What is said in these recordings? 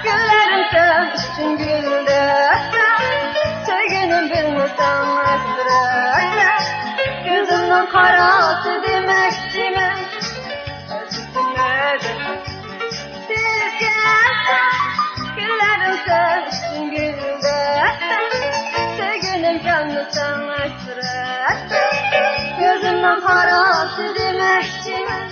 Güllerim sen için güldürse, sevgilim bilmesen estirse, gözümden karası demekçi mi? Güllerim sen için güldürse, sevgilim bilmesen estirse, gözümden karası demekçi mi?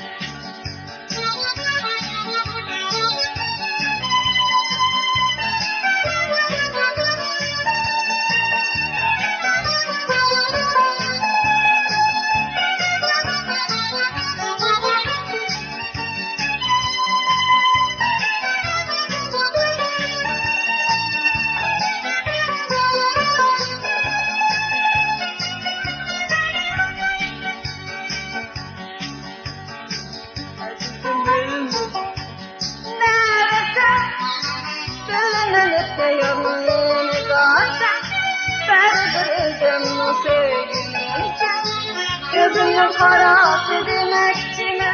Gözümden karası demekçi mi?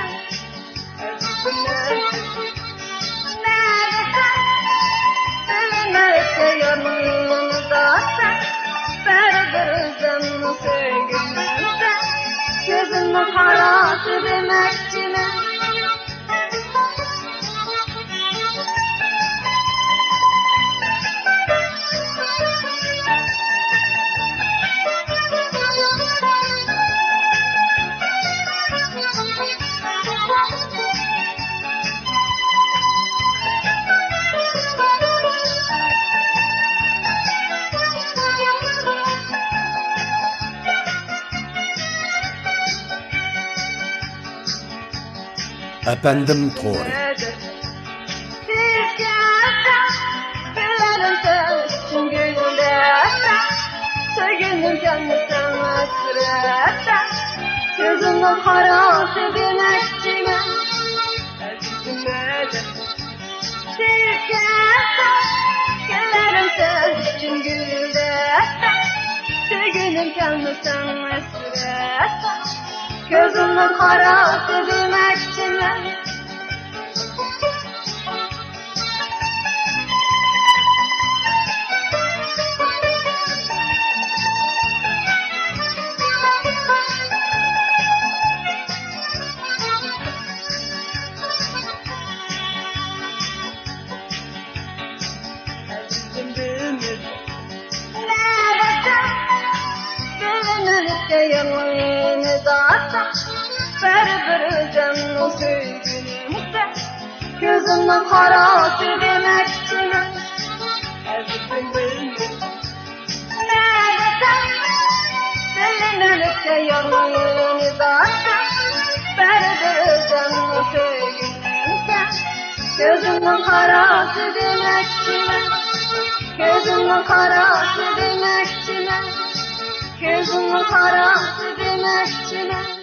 Neredeyse yanımda sen, beridir sevgilimde. Gözümden karası demekçi mi? Efendim Tori. Sevgilim kendisinden estirse, gözümden karası demekçi mi? Güllerim sen için güldürse, sevgilim kendisinden estirse, gözümden karası demekçi mi? Yanını dağıtsa, beri canlı sevgilimse, gözümden karası demekçi mi? Neredeyse yanını dağıtsa, beri canlı sevgilimse, gözümden karası demekçi mi? Gözümden karası demekçi mi? Gözümden karası demekçi mi?